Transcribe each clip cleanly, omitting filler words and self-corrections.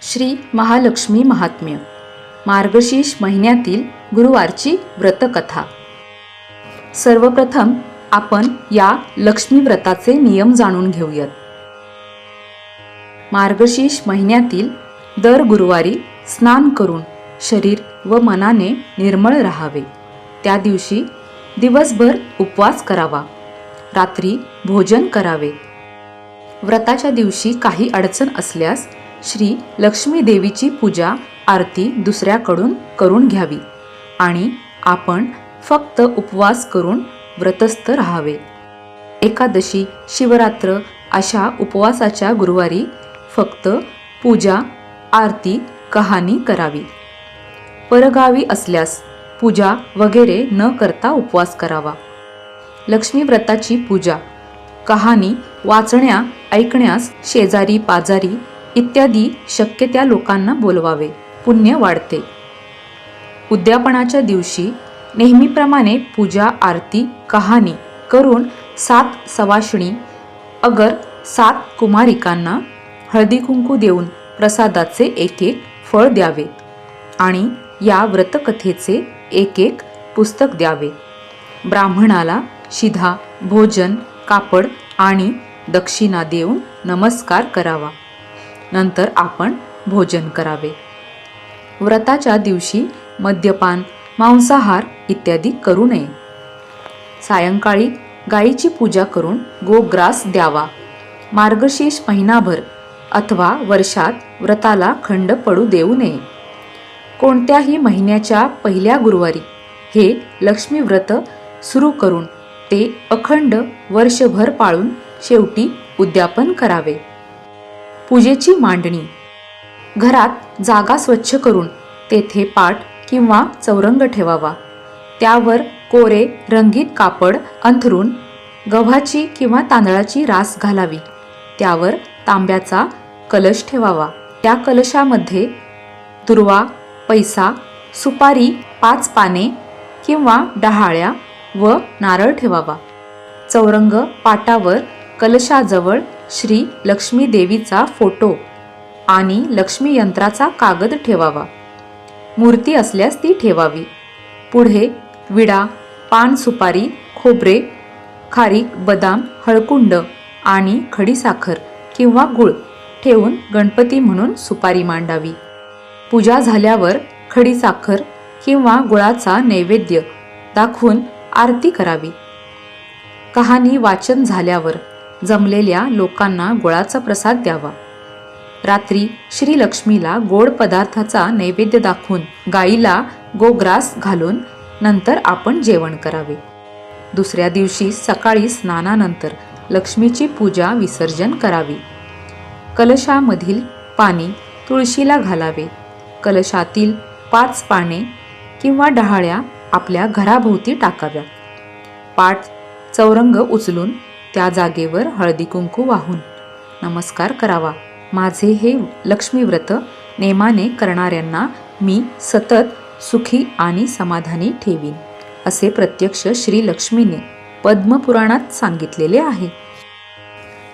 श्री महालक्ष्मी महात्म्य मार्गशीर्ष महिन्यातील गुरुवारची व्रतकथा। सर्वप्रथम आपण या लक्ष्मी व्रताचे नियम जाणून घेऊयात। मार्गशीर्ष महिन्यातील दर गुरुवारी स्नान करून शरीर व मनाने निर्मळ राहावे। त्या दिवशी दिवसभर उपवास करावा, रात्री भोजन करावे। व्रताच्या दिवशी काही अडचण असल्यास श्री लक्ष्मी देवीची पूजा आरती दुसऱ्याकडून करून घ्यावी आणि आपण फक्त उपवास करून व्रतस्थ राहावे। एकादशी, शिवरात्र अशा उपवासाच्या गुरुवारी फक्त पूजा आरती कहाणी करावी। परगावी असल्यास पूजा वगैरे न करता उपवास करावा। लक्ष्मी व्रताची पूजा कहाणी वाचण्या ऐकण्यास शेजारी पाजारी इत्यादी शक्य त्या लोकांना बोलवावे, पुण्य वाढते। उद्यापनाच्या दिवशी नेहमीप्रमाणे पूजा आरती कहाणी करून 7 सवाष्णी अगर 7 कुमारिकांना हळदी कुंकू देऊन प्रसादाचे एक फळ द्यावे आणि या व्रतकथेचे एक पुस्तक द्यावे। ब्राह्मणाला शिधा, भोजन, कापड आणि दक्षिणा देऊन नमस्कार करावा। नंतर आपण भोजन करावे। व्रताच्या दिवशी मद्यपान, मांसाहार इत्यादी करू नये। सायंकाळी गायीची पूजा करून गोग्रास द्यावा। मार्गशीर्ष महिनाभर अथवा वर्षात व्रताला खंड पडू देऊ नये। कोणत्याही महिन्याच्या पहिल्या गुरुवारी हे लक्ष्मी व्रत सुरू करून ते अखंड वर्षभर पाळून शेवटी उद्यापन करावे। पूजेची मांडणी घरात जागा स्वच्छ करून तेथे पाट किंवा चौरंग ठेवावा। त्यावर कोरे रंगीत कापड अंथरून गव्हाची किंवा तांदळाची रास घालावी। त्यावर तांब्याचा कलश ठेवावा। त्या कलशामध्ये दुर्वा, पैसा, सुपारी, 5 पाने किंवा डहाळ्या व नारळ ठेवावा। चौरंग पाटावर कलशाजवळ श्री लक्ष्मी देवीचा फोटो आणि लक्ष्मी यंत्राचा कागद ठेवावा। मूर्ती असल्यास ती ठेवावी। पुढे विडा, पान, सुपारी, खोबरे, खारीक, बदाम, हळकुंड आणि खडीसाखर किंवा गुळ ठेवून गणपती म्हणून सुपारी मांडावी। पूजा झाल्यावर खडीसाखर किंवा गुळाचा नैवेद्य दाखवून आरती करावी। कहाणी वाचन झाल्यावर जमलेल्या लोकांना गुळाचा प्रसाद द्यावा। रात्री श्री लक्ष्मीला गोड पदार्थाचा नैवेद्य दाखवून गाईला गोग्रास घालून नंतर आपण जेवण करावे। दुसऱ्या दिवशी सकाळी स्नानानंतर लक्ष्मीची पूजा विसर्जन करावी। कलशामधील पाणी तुळशीला घालावे। कलशातील 5 पाने किंवा डहाळ्या आपल्या घराभोवती टाकाव्या। पाट चौरंग उचलून त्या जागेवर हळदी कुंकू वाहून नमस्कार करावा। माझे हे लक्ष्मी व्रत नेमाने करणाऱ्यांना मी सतत सुखी आणि समाधानी ठेवीन, असे प्रत्यक्ष श्री लक्ष्मीने पद्मपुराणात सांगितलेले आहे।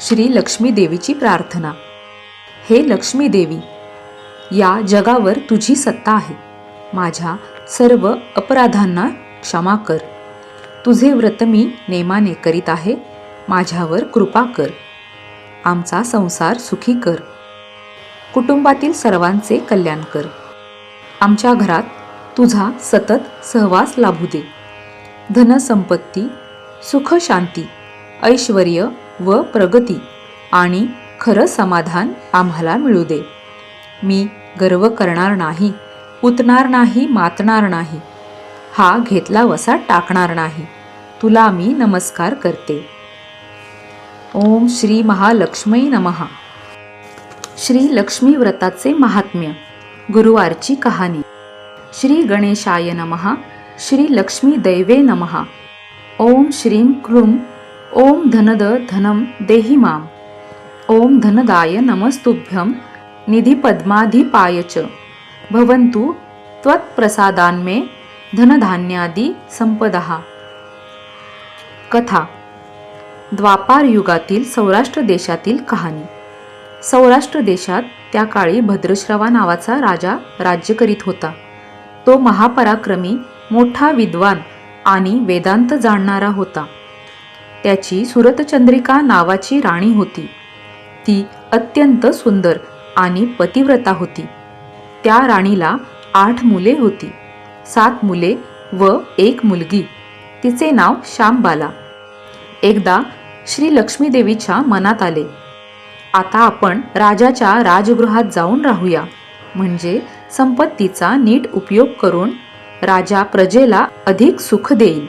श्री लक्ष्मी देवीची प्रार्थना। हे लक्ष्मी देवी, या जगावर तुझी सत्ता आहे। माझ्या सर्व अपराधांना क्षमा कर। तुझे व्रत मी नेमाने करीत आहे। माझ्यावर कृपा कर। आमचा संसार सुखी कर। कुटुंबातील सर्वांचे कल्याण कर। आमच्या घरात तुझा सतत सहवास लाभू दे। धनसंपत्ती, सुख, शांती, ऐश्वर्य व प्रगती आणि खरं समाधान आम्हाला मिळू दे। मी गर्व करणार नाही, उतणार नाही, मातणार नाही, हा घेतला वसा टाकणार नाही। तुला मी नमस्कार करते। ओम श्री महालक्ष्मी नमः। श्री लक्ष्मी व्रताचे महात्म्य। गुरुवारची कहाणी। श्री गणेशाय नमः। श्री लक्ष्मी दैवे नमः। ओम श्रीं क्रूं ओम धनद धनं देहि मां। ओम धनदाय नमस्तुभ्यं निधिपद्माधिपाय च भवन्तु त्वत्प्रसादान्मे धनधान्यादि संपदः। कथा द्वापार युगातील सौराष्ट्र देशातील कहाणी। सौराष्ट्र देशात त्या काळी भद्रश्रवा नावाचा राजा राज्य करीत होता. तो महापराक्रमी, मोठा विद्वान आणि वेदांत जाणणारा होता. त्याची सुरतचंद्रिका नावाची राणी होती. ती अत्यंत सुंदर आणि पतिव्रता होती. त्या राणीला 8 मुले होती, 7 मुले व 1 मुलगी. तिचे नाव श्यामबाला. एकदा श्री लक्ष्मी देवीच्या मनात आले, आता आपण राजाच्या राजगृहात जाऊन राहूया, म्हणजे संपत्तीचा नीट उपयोग करून राजा प्रजेला अधिक सुख देईल.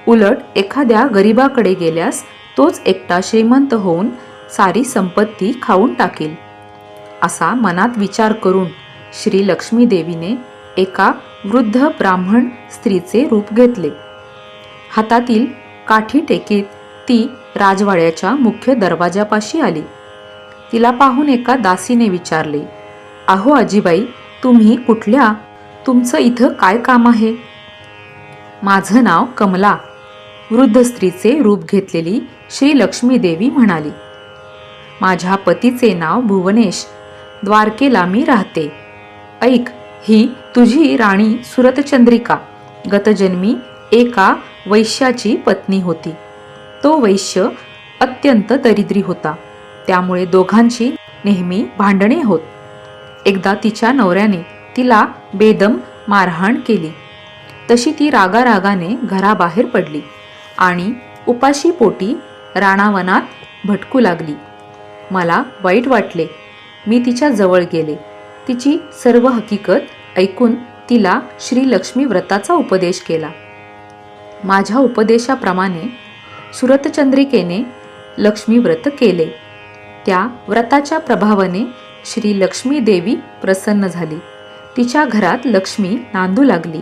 उलट एखाद्या गरीबाकडे गेल्यास तोच एकटा श्रीमंत होऊन सारी संपत्ती खाऊन टाकेल. असा मनात विचार करून श्री लक्ष्मी देवीने एका वृद्ध ब्राह्मण स्त्रीचे रूप घेतले. हातातील काठी टेकीत ती राजवाड्याच्या मुख्य दरवाजापाशी आली. तिला पाहून एका दासीने विचारले, अहो आजीबाई, तुम्ही कुठल्या? तुमचं इथं काय काम आहे? माझं नाव कमला, वृद्ध स्त्रीचे रूप घेतलेली श्री लक्ष्मी देवी म्हणाली. माझ्या पतीचे नाव भुवनेश, द्वारकेला मी राहते. ऐक, ही तुझी राणी सुरतचंद्रिका गतजन्मी एका वैश्याची पत्नी होती. तो वैश्य अत्यंत दरिद्री होता, त्यामुळे दोघांची नेहमी भांडणे होत. एकदा तिच्या नवऱ्याने तिला बेदम मारहाण केली. तशी ती रागारागाने घराबाहेर पडली आणि उपाशी पोटी रानावनात भटकू लागली. मला वाईट वाटले. मी तिच्या जवळ गेले. तिची सर्व हकीकत ऐकून तिला श्री लक्ष्मी व्रताचा उपदेश केला. माझ्या उपदेशाप्रमाणे सुरतचंद्रिकेने लक्ष्मी व्रत केले. त्या व्रताच्या प्रभावाने श्री लक्ष्मी देवी प्रसन्न झाली. तिच्या घरात लक्ष्मी नांदू लागली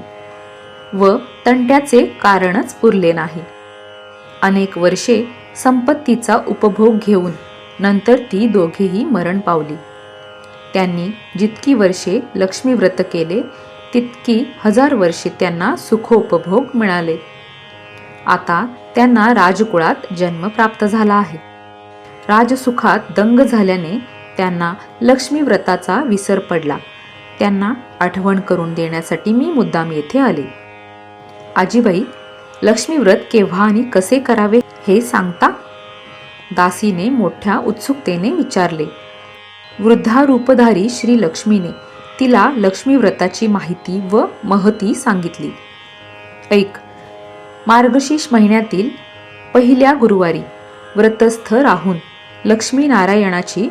व तंट्याचे कारणच उरले नाही. अनेक वर्षे संपत्तीचा उपभोग घेऊन नंतर ती दोघेही मरण पावली. त्यांनी जितकी वर्षे लक्ष्मी व्रत केले तितकी 1000 वर्षे त्यांना सुखोपभोग मिळाले. आता त्यांना राजकुळात जन्म प्राप्त झाला आहे. राजसुखात दंग झाल्याने त्यांना लक्ष्मी व्रताचा विसर पडला. त्यांना आठवण करून देण्यासाठी मी मुद्दाम येथे आले. आजीबाई, लक्ष्मी व्रत केव्हा आणि कसे करावे हे सांगता? दासीने मोठ्या उत्सुकतेने विचारले. वृद्धा रूपधारी श्री लक्ष्मीने तिला लक्ष्मी व्रताची माहिती व महती सांगितली. ऐक, मार्गशीर्ष महिन्यातील पहिल्या गुरुवारी व्रतस्थ राहून लक्ष्मी नारायणाची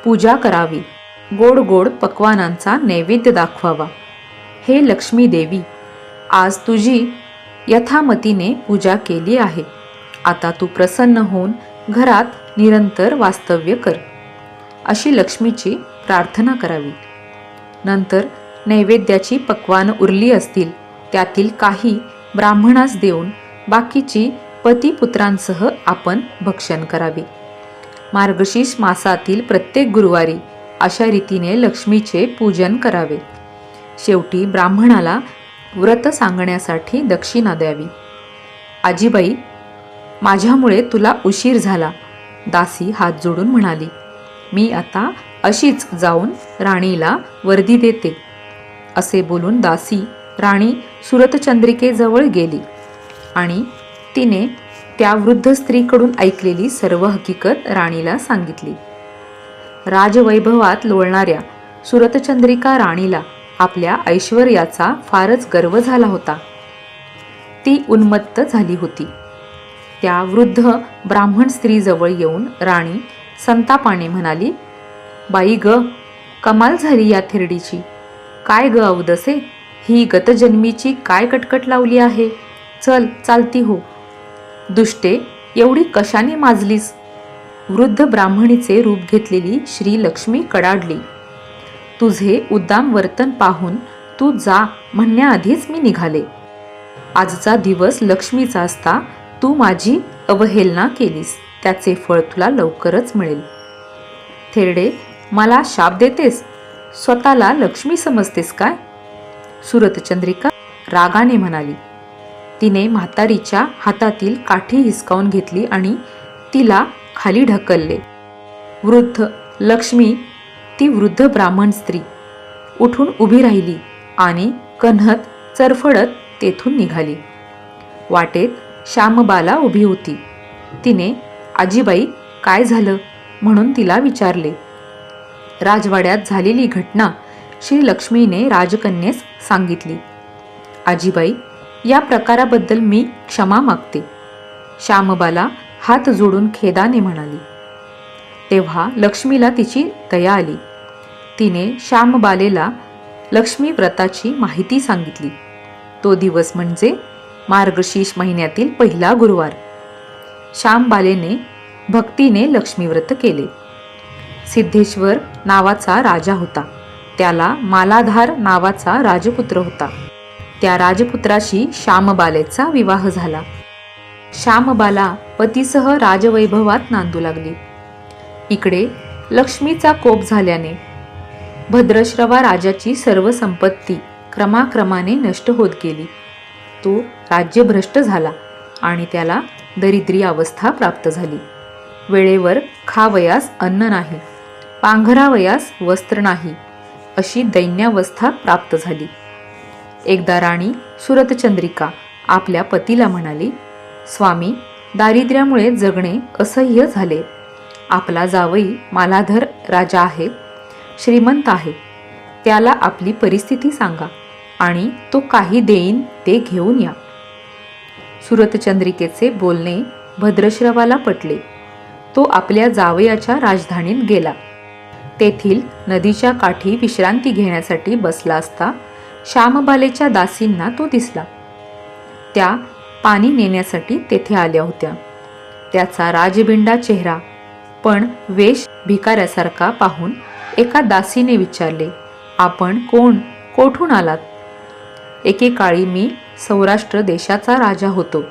पूजा करावी. गोड गोड पक्वानांचा नैवेद्य दाखवावा. हे लक्ष्मी देवी, आज तुझी यथामतीने पूजा केली आहे. आता तू प्रसन्न होऊन घरात निरंतर वास्तव्य कर, अशी लक्ष्मीची प्रार्थना करावी. नंतर नैवेद्याची पक्वान उरली असतील त्यातील काही ब्राह्मणास देऊन बाकीची पतिपुत्रांसह आपण भक्षण करावे. मार्गशीर्ष मासातील प्रत्येक गुरुवारी अशा रीतीने लक्ष्मीचे पूजन करावे. शेवटी ब्राह्मणाला व्रत सांगण्यासाठी दक्षिणा द्यावी. आजीबाई, माझ्यामुळे तुला उशीर झाला, दासी हात जोडून म्हणाली. मी आता अशीच जाऊन राणीला वर्दी देते. असे बोलून दासी राणी सुरतचंद्रिकेजवळ गेली आणि तिने त्या वृद्ध स्त्रीकडून ऐकलेली सर्व हकीकत राणीला सांगितली. राजवैभवात लोळणाऱ्या सुरतचंद्रिका राणीला आपल्या ऐश्वर्याचा फारच गर्व झाला होता. ती उन्मत्त झाली होती. त्या वृद्ध ब्राह्मण स्त्रीजवळ येऊन राणी संतापाने म्हणाली, बाई ग, कमाल झाली या थिरडीची. काय ग अवदसे, ही गतजन्मीची काय कटकट लावली आहे? चल, चालती हो. दुष्टे, एवढी कशाने माजलीस? वृद्ध ब्राह्मणीचे रूप घेतलेली श्री लक्ष्मी कडाडली. तुझे उद्दाम वर्तन पाहून तू जा म्हणण्याआधीच मी निघाले. आजचा दिवस लक्ष्मीचा असता तू माझी अवहेलना केलीस, त्याचे फळ तुला लवकरच मिळेल. थेरडे, मला शाप देतेस? स्वतःला लक्ष्मी समजतेस काय? सुरतचंद्रिका रागाने म्हणाली. तिने म्हातारीच्या हातातील काठी हिसकावून घेतली आणि तिला खाली ढकलले. वृद्ध लक्ष्मी ती वृद्ध ब्राह्मण स्त्री उठून उभी राहिली आणि कण्हत चरफडत तेथून निघाली. वाटेत श्यामबाला उभी होती. तिने आजीबाई काय झालं म्हणून तिला विचारले. राजवाड्यात झालेली घटना श्री लक्ष्मीने राजकन्येस सांगितली. आजीबाई, या प्रकाराबद्दल मी क्षमा मागते, श्यामबाला हात जोडून खेदाने म्हणाली. तेव्हा लक्ष्मीला तिची दया आली. तिने श्यामबालेला लक्ष्मी व्रताची माहिती सांगितली. तो दिवस म्हणजे मार्गशीर्ष महिन्यातील पहिला गुरुवार. श्यामबालेने भक्तीने लक्ष्मी व्रत केले. सिद्धेश्वर नावाचा राजा होता. त्याला मालाधार नावाचा राजपुत्र होता. त्या राजपुत्राशी श्यामबालेचा विवाह झाला. श्यामबाला पतीसह राजवैभवात नांदू लागली. इकडे लक्ष्मीचा कोप झाल्याने भद्रश्रवा राजाची सर्व संपत्ती क्रमाक्रमाने नष्ट होत गेली. तो राज्यभ्रष्ट झाला आणि त्याला दरिद्री अवस्था प्राप्त झाली. वेळेवर खावयास अन्न नाही, पांघरावयास वस्त्र नाही, अशी दैन्यावस्था प्राप्त झाली. एकदा राणी सुरतचंद्रिका आपल्या पतीला म्हणाली, स्वामी, दारिद्र्यामुळे जगणे असह्य झाले. आपला जावई मालाधर राजा आहे, श्रीमंत आहे. त्याला आपली परिस्थिती सांगा आणि तो काही देईन ते घेऊन या. सुरतचंद्रिकेचे बोलणे भद्रश्रवाला पटले. तो आपल्या जावयाच्या राजधानीत गेला. तेथील नदीच्या काठी विश्रांती घेण्यासाठी बसला असता श्यामबालेच्या दासींना तो दिसला. त्या पाणी नेण्यासाठी तेथे आल्या होत्या. त्याचा राजबिंडा चेहरा पण वेश भिकाऱ्यासारखा पाहून एका दासीने विचारले, आपण कोण, कोठून आलात? एकेकाळी मी सौराष्ट्र देशाचा राजा होतो,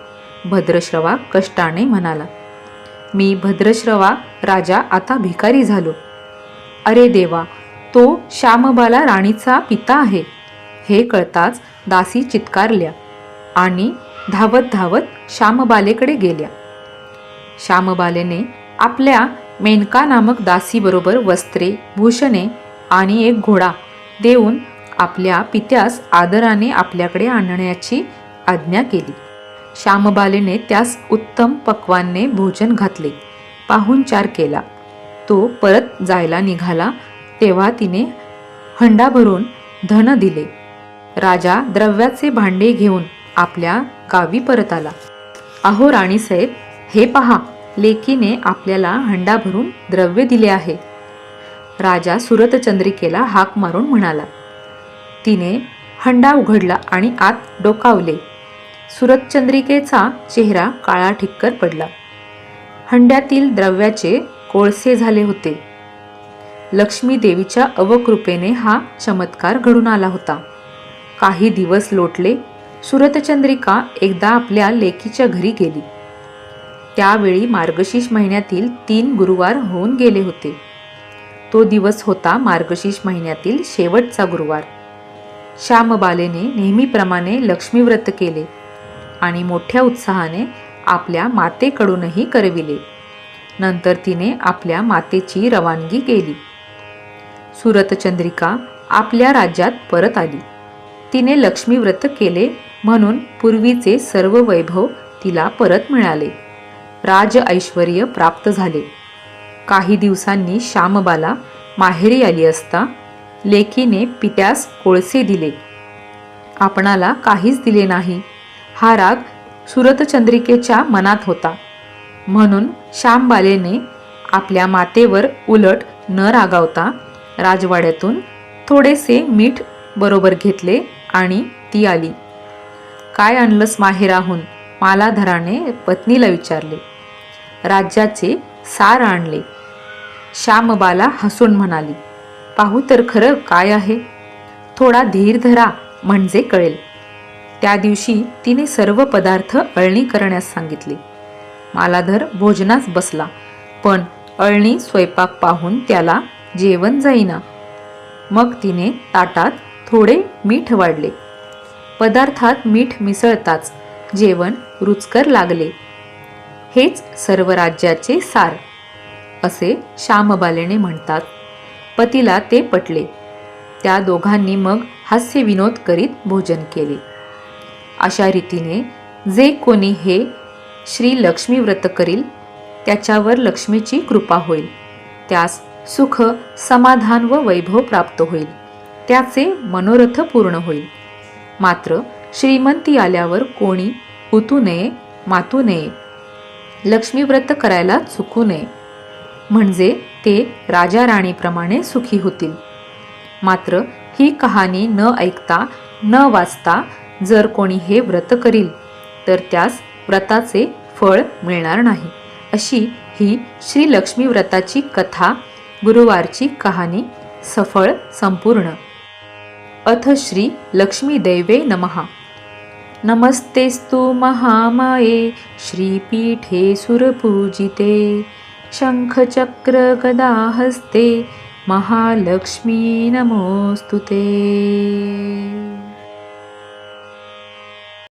भद्रश्रवा कष्टाने म्हणाला. मी भद्रश्रवा राजा आता भिकारी झालो. अरे देवा, तो श्यामबाला राणीचा पिता आहे. हे कळताच दासी चित्कारल्या आणि धावत धावत श्यामबालेकडे गेल्या. श्यामबालेने आपल्या मेनका नामक दासीबरोबर वस्त्रे, भूषणे आणि एक घोडा देऊन आपल्या पित्यास आदराने आपल्याकडे आणण्याची आज्ञा केली. श्यामबालेने त्यास उत्तम पक्वान्ने भोजन घातले, पाहुणचार केला. तो परत जायला निघाला तेव्हा तिने हंडा भरून धन दिले. राजा द्रव्याचे भांडे घेऊन आपल्या गावी परत आला. अहो राणीसाहेब, हे पहा, लेकीने आपल्याला हंडा भरून द्रव्य दिले आहे. राजा सुरतचंद्रिकेला हाक मारून म्हणाला. तिने हंडा उघडला आणि आत डोकावले. सुरतचंद्रिकेचा चेहरा काळा ठिक्कर पडला. हंड्यातील द्रव्याचे कोळसे झाले होते. लक्ष्मी देवीच्या अवकृपेने हा चमत्कार घडून आला होता. काही दिवस लोटले. सुरतचंद्रिका एकदा आपल्या लेकीच्या घरी गेली. त्यावेळी मार्गशीर्ष महिन्यातील 3 गुरुवार होऊन गेले होते. तो दिवस होता मार्गशीर्ष महिन्यातील शेवटचा गुरुवार. श्यामबालेने नेहमीप्रमाणे लक्ष्मी व्रत केले आणि मोठ्या उत्साहाने आपल्या मातेकडूनही करविले. नंतर तिने आपल्या मातेची रवानगी केली. सुरतचंद्रिका आपल्या राज्यात परत आली. तिने लक्ष्मी व्रत केले म्हणून पूर्वीचे सर्व वैभव तिला परत मिळाले. राज ऐश्वर्य प्राप्त झाले. काही दिवसांनी श्यामबाला माहेरी आली असता लेकीने पित्यास कोळसे दिले. आपणाला काहीच दिले नाही, हा राग सुरतचंद्रिकेच्या मनात होता. म्हणून श्यामबालेने आपल्या मातेवर उलट न रागावता राजवाड्यातून थोडेसे मीठ बरोबर घेतले आणि ती आली. काय आणलंस माहेराहून? मालाधराने पत्नीला विचारले. राज्याचे सार आणले. श्यामबाला हसून म्हणाली, पाहू तर खरं काय आहे. थोडा धीर धरा म्हणजे कळेल. त्या दिवशी तिने सर्व पदार्थ अळणी करण्यास सांगितले. मालाधर भोजनास बसला, पण अळणी स्वयंपाक पाहून त्याला जेवण जाईना. मग तिने ताटात थोडे मीठ वाढले. पदार्थात मीठ मिसळताच जेवण रुचकर लागले. हेच सर्व राज्याचे सार असे श्यामबालेने म्हणतात. पतीला ते पटले. त्या दोघांनी मग हास्य विनोद करीत भोजन केले. अशा रीतीने जे कोणी हे श्री लक्ष्मी व्रत करील त्याच्यावर लक्ष्मीची कृपा होईल. त्यास सुख, समाधान व वैभव प्राप्त होईल. त्याचे मनोरथ पूर्ण होईल. मात्र श्रीमंती आल्यावर कोणी उतू नये, मातू नये. लक्ष्मी व्रत करायला चुकू नये, म्हणजे ते राजा राणीप्रमाणे सुखी होतील. मात्र ही कहाणी न ऐकता न वाचता जर कोणी हे व्रत करील तर त्यास व्रताचे फळ मिळणार नाही. अशी ही श्री लक्ष्मी व्रताची कथा, गुरुवारची कहाणी सफळ संपूर्ण. अथ श्री लक्ष्मी देवे नमः. नमस्तेस्तु महामाये श्रीपीठे सुरपूजिते शंखचक्र गदाहस्ते महालक्ष्मी नमोस्तुते.